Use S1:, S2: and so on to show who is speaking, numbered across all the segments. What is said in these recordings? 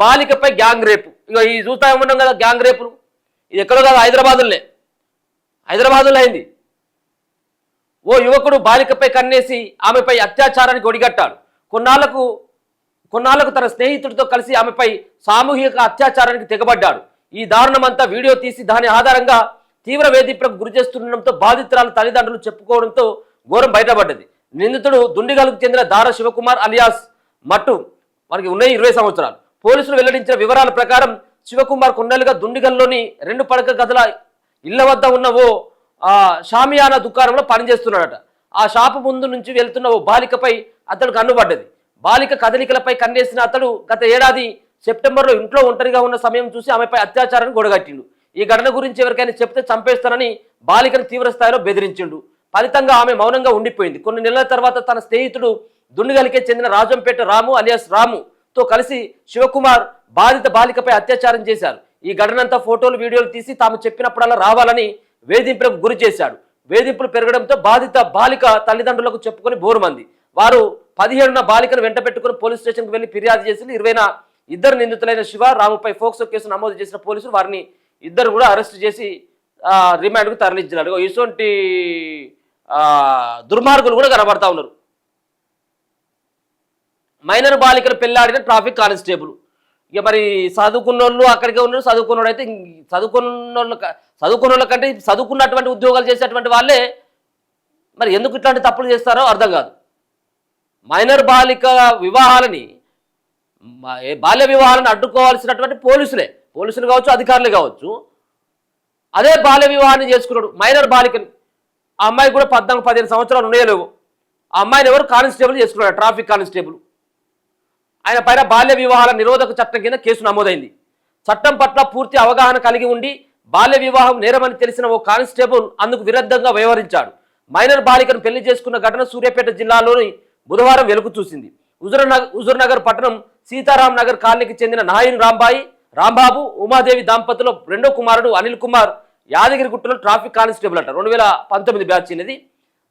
S1: బాలికపై గ్యాంగ్ రేపు. ఇక ఈ చూస్తా ఉన్నాం కదా గ్యాంగ్ రేపులు. ఇది ఎక్కడో కాదు, హైదరాబాదులో అయింది. ఓ యువకుడు బాలికపై కన్నేసి ఆమెపై అత్యాచారానికి ఒడిగట్టాడు. కొన్నాళ్లకు తన స్నేహితుడితో కలిసి ఆమెపై సామూహిక అత్యాచారానికి తెగబడ్డాడు. ఈ దారుణమంతా వీడియో తీసి దాని ఆధారంగా తీవ్ర వేధింపులకు గురి చేస్తుండటంతో బాధితురాల తల్లిదండ్రులు చెప్పుకోవడంతో ఘోరం బయటపడ్డది. నిందితుడు దుండిగల్కు చెందిన దార శివకుమార్ అలియాస్ మట్టు, మనకి ఉన్నాయి 20 సంవత్సరాలు. పోలీసులు వెల్లడించిన వివరాల ప్రకారం శివకుమార్ కొన్నేళ్లుగా దుండిగల్లోని 2 పడక గదుల ఇళ్ల వద్ద ఉన్న ఓ షామియానా దుకాణంలో పనిచేస్తున్నాడట. ఆ షాపు ముందు నుంచి వెళ్తున్న ఓ బాలికపై అతడు కన్నుపడ్డది. బాలిక కదలికలపై కన్నేసిన అతడు గత ఏడాది సెప్టెంబర్లో ఇంట్లో ఒంటరిగా ఉన్న సమయం చూసి ఆమెపై అత్యాచారాన్ని గొడగట్టిండు. ఈ ఘటన గురించి ఎవరికైనా చెప్తే చంపేస్తానని బాలికను తీవ్ర స్థాయిలో బెదిరించిండు. ఫలితంగా ఆమె మౌనంగా ఉండిపోయింది. కొన్ని నెలల తర్వాత తన స్నేహితుడు దుండిగల్కే చెందిన రాజంపేట రాము అలియాస్ రాముతో కలిసి శివకుమార్ బాధిత బాలికపై అత్యాచారం చేశారు. ఈ ఘటనంతా ఫోటోలు వీడియోలు తీసి తాము చెప్పినప్పుడల్లా రావాలని వేధింపులకు గురి చేశాడు. వేధింపులు పెరగడంతో బాధిత బాలిక తల్లిదండ్రులకు చెప్పుకొని బోరుమంది. వారు 17న బాలికను వెంట పెట్టుకుని పోలీస్ స్టేషన్కి వెళ్లి ఫిర్యాదు చేసి 20న ఇద్దరు నిందితులైన శివ రాముపై ఫోక్సో కేసు నమోదు చేసిన పోలీసులు వారిని ఇద్దరు కూడా అరెస్ట్ చేసి రిమాండ్కు తరలించినాడు. ఇటువంటి దుర్మార్గులు కూడా కనబడతా ఉన్నారు. మైనర్ బాలికలు పెళ్లాడిన ట్రాఫిక్ కానిస్టేబుల్. ఇక మరి చదువుకున్నోళ్ళు అక్కడికే ఉన్నారు. చదువుకున్నోడు అయితే చదువుకున్నోళ్ళ కంటే చదువుకున్నటువంటి ఉద్యోగాలు చేసేటువంటి వాళ్ళే మరి ఎందుకు ఇట్లాంటి తప్పులు చేస్తారో అర్థం కాదు. మైనర్ బాలిక వివాహాలని, బాల్య వివాహాలను అడ్డుకోవాల్సినటువంటి పోలీసులు కావచ్చు, అధికారులు కావచ్చు. అదే బాల్య వివాహాన్ని చేసుకున్నాడు మైనర్ బాలికని. ఆ అమ్మాయి కూడా 14-15 సంవత్సరాలు ఉండలేవు. ఆ అమ్మాయిని ఎవరు కానిస్టేబుల్ చేసుకున్నాడు, ట్రాఫిక్ కానిస్టేబుల్. ఆయన పైన బాల్య వివాహాల నిరోధక చట్టం కింద కేసు నమోదైంది. చట్టం పట్ల పూర్తి అవగాహన కలిగి ఉండి బాల్య వివాహం నేరమని తెలిసిన ఓ కానిస్టేబుల్ అందుకు విరుద్ధంగా వ్యవహరించాడు. మైనర్ బాలికను పెళ్లి చేసుకున్న ఘటన సూర్యాపేట జిల్లాలోని బుధవారం వెలుగు చూసింది. హుజూర్నగర్ పట్టణం సీతారాం నగర్ కాలనీకి చెందిన నాయన్ రాంబాబు ఉమాదేవి దంపతుల రెండో కుమారుడు అనిల్ కుమార్ యాదగిరిగుట్టలో ట్రాఫిక్ కానిస్టేబుల్ అంట. 2019 బ్యాచ్ అనేది.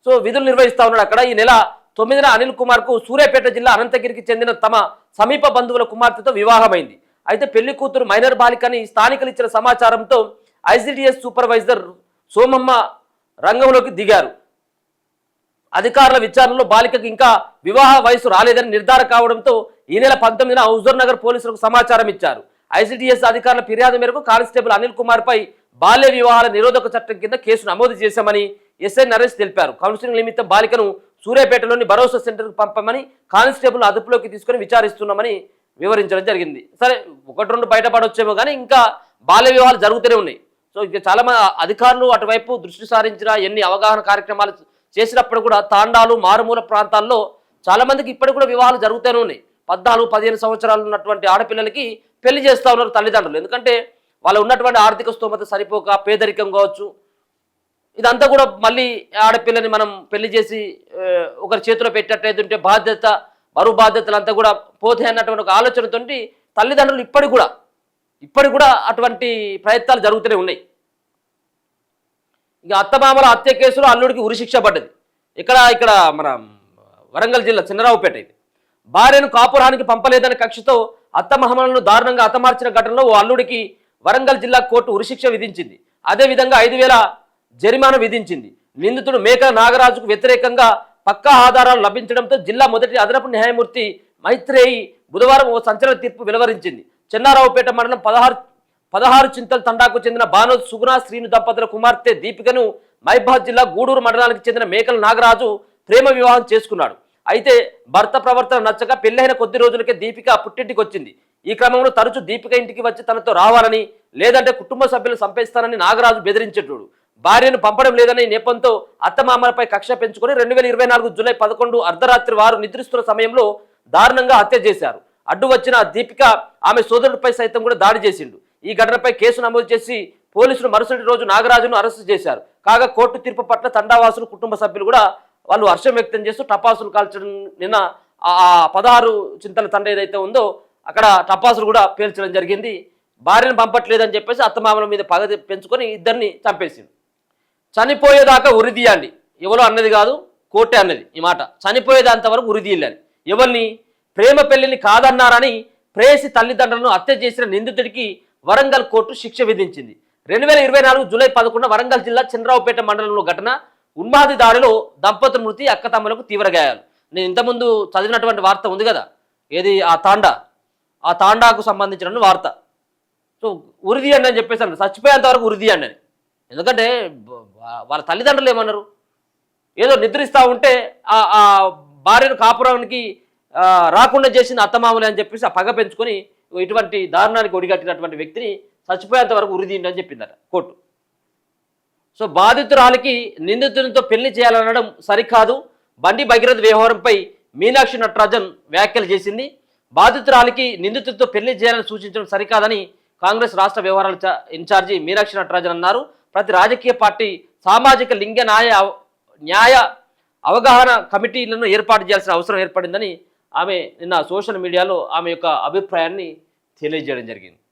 S1: సో విధులు నిర్వహిస్తా ఉన్నాడు అక్కడ. ఈ నెల 9న అనిల్ కుమార్కు సూర్యాపేట జిల్లా అనంతగిరికి చెందిన తమ సమీప బంధువుల కుమార్తెతో వివాహమైంది. అయితే పెళ్లి కూతురు మైనర్ బాలికని స్థానికులు ఇచ్చిన సమాచారంతో ఐసిడిఎస్ సూపర్వైజర్ సోమమ్మ రంగంలోకి దిగారు. అధికారుల విచారణలో బాలికకు ఇంకా వివాహ వయసు రాలేదని నిర్ధారణ కావడంతో ఈ నెల 19న హుజూర్నగర్ పోలీసులకు సమాచారం ఇచ్చారు. ఐసిడిఎస్ అధికారుల ఫిర్యాదు మేరకు కానిస్టేబుల్ అనిల్ కుమార్ పై బాల్య వివాహాల నిరోధక చట్టం కింద కేసు నమోదు చేశామని ఎస్ఐ నరేష్ తెలిపారు. కౌన్సిలింగ్ నిమిత్తం బాలికను సూర్యాపేటలోని భరోసా సెంటర్కు పంపమని కానిస్టేబుల్ అదుపులోకి తీసుకుని విచారిస్తున్నామని వివరించడం జరిగింది. సరే, 1-2 బయటపడొచ్చేమో కానీ ఇంకా బాల్య వివాహాలు జరుగుతూనే ఉన్నాయి. సో ఇక చాలా మంది అధికారులు అటువైపు దృష్టి సారించిన ఎన్ని అవగాహన కార్యక్రమాలు చేసినప్పుడు కూడా తాండాలు మారుమూల ప్రాంతాల్లో చాలా మందికి ఇప్పటికి కూడా వివాహాలు జరుగుతూనే ఉన్నాయి. 14-15 సంవత్సరాలు ఉన్నటువంటి ఆడపిల్లలకి పెళ్లి చేస్తూ ఉన్నారు తల్లిదండ్రులు. ఎందుకంటే వాళ్ళు ఉన్నటువంటి ఆర్థిక స్తోమత సరిపోక, పేదరికం కావచ్చు, ఇదంతా కూడా మళ్ళీ ఆడపిల్లని మనం పెళ్లి చేసి ఒకరి చేతిలో పెట్టేటట్టుంటే బరువు బాధ్యతలు అంతా కూడా పోతే అన్నటువంటి ఒక ఆలోచనతో తల్లిదండ్రులు ఇప్పటికి కూడా అటువంటి ప్రయత్నాలు జరుగుతూనే ఉన్నాయి. ఇక అత్తమామల హత్య కేసులో అల్లుడికి ఉరిశిక్ష పడ్డది. ఇక్కడ మన వరంగల్ జిల్లా చిన్నరావుపేట. ఇది భార్యను కాపురానికి పంపలేదనే కక్షతో అత్తమామలను దారుణంగా హతమార్చిన ఘటనలో ఓ అల్లుడికి వరంగల్ జిల్లా కోర్టు ఉరిశిక్ష విధించింది. అదేవిధంగా 5,000 జరిమానా విధించింది. నిందితుడు మేకల నాగరాజుకు వ్యతిరేకంగా పక్కా ఆధారాలు లభించడంతో జిల్లా మొదటి అదనపు న్యాయమూర్తి మైత్రేయి బుధవారం ఓ సంచలన తీర్పు వెలువరించింది. చెన్నారావుపేట మండలం 16 చింతల తండాకు చెందిన బానోద్ సుగుణ శ్రీను దంపతుల కుమార్తె దీపికను మహబూబాబాద్ జిల్లా గూడూరు మండలానికి చెందిన మేకల నాగరాజు ప్రేమ వివాహం చేసుకున్నాడు. అయితే భర్త ప్రవర్తన నచ్చక పెళ్లైన కొద్ది రోజులకే దీపిక పుట్టింటికి వచ్చింది. ఈ క్రమంలో తరచూ దీపిక ఇంటికి వచ్చి తనతో రావాలని, లేదంటే కుటుంబ సభ్యులు చంపేస్తానని నాగరాజు బెదిరించేటోడు. భార్యను పంపడం లేదనే నెపంతో అత్తమామలపై కక్ష పెంచుకొని 2024 జూలై 11 అర్ధరాత్రి వారు నిద్రిస్తున్న సమయంలో దారుణంగా హత్య చేశారు. అడ్డు వచ్చిన దీపిక ఆమె సోదరుడిపై సైతం కూడా దాడి చేసిండు. ఈ ఘటనపై కేసు నమోదు చేసి పోలీసులు మరుసటి రోజు నాగరాజును అరెస్టు చేశారు. కాగా కోర్టు తీర్పు పట్ల తండావాసులు కుటుంబ సభ్యులు కూడా వాళ్ళు హర్షం వ్యక్తం చేస్తూ టపాసులు కాల్చడం, నిన్న 16 చింతల తండ ఏదైతే ఉందో అక్కడ టపాసులు కూడా పేల్చడం జరిగింది. భార్యను పంపట్లేదని చెప్పేసి అత్తమామల మీద పగ పెంచుకొని ఇద్దరిని చంపేసింది. చనిపోయేదాకా ఉరి తీయండి, ఎవరో అన్నది కాదు, కోర్టే అన్నది ఈ మాట. చనిపోయేదాంత వరకు ఉరి తీయాలి. ఎవరిని? ప్రేమ పెళ్లిని కాదన్నారని ప్రేయసి తల్లిదండ్రులను హత్య చేసిన నిందితుడికి వరంగల్ కోర్టు శిక్ష విధించింది. 2024 జూలై 11 వరంగల్ జిల్లా చంద్రరావుపేట మండలంలో ఘటన. ఉన్మాది దాడిలో దంపతుల మృతి, అక్కతమ్ములకు తీవ్ర గాయాలు. నేను ఇంతకుముందు చదివినటువంటి వార్త ఉంది కదా, ఏది ఆ తాండాకు సంబంధించిన వార్త. సో ఉరిది అండి అని చెప్పేసి అన్నారు, చచ్చిపోయేంత వరకు ఉరిది అండి అని. ఎందుకంటే వాళ్ళ తల్లిదండ్రులు ఏమన్నారు, ఏదో నిద్రిస్తూ ఉంటే ఆ భార్యను కాపురానికి రాకుండా చేసింది అత్తమామలే అని చెప్పేసి ఆ పగ పెంచుకొని ఇటువంటి దారుణానికి ఒడిగట్టినటువంటి వ్యక్తిని చచ్చిపోయేంత వరకు ఉరిదీయండి అని చెప్పిందట కోర్టు. సో బాధితురాలికి నిందితునితో పెళ్లి చేయాలనడం సరికాదు. బండి భగీరథ వ్యవహారంపై మీనాక్షి నటరాజన్ వ్యాఖ్యలు చేసింది. బాధితురాలికి నిందితుడితో పెళ్లి చేయాలని సూచించడం సరికాదని కాంగ్రెస్ రాష్ట్ర వ్యవహారాల ఇన్ఛార్జి మీనాక్షి నటరాజన్ అన్నారు. ప్రతి రాజకీయ పార్టీ సామాజిక లింగ న్యాయ అవగాహన కమిటీలను ఏర్పాటు చేయాల్సిన అవసరం ఏర్పడిందని ఆమె నిన్న సోషల్ మీడియాలో ఆమె యొక్క అభిప్రాయాన్ని తెలియజేయడం జరిగింది.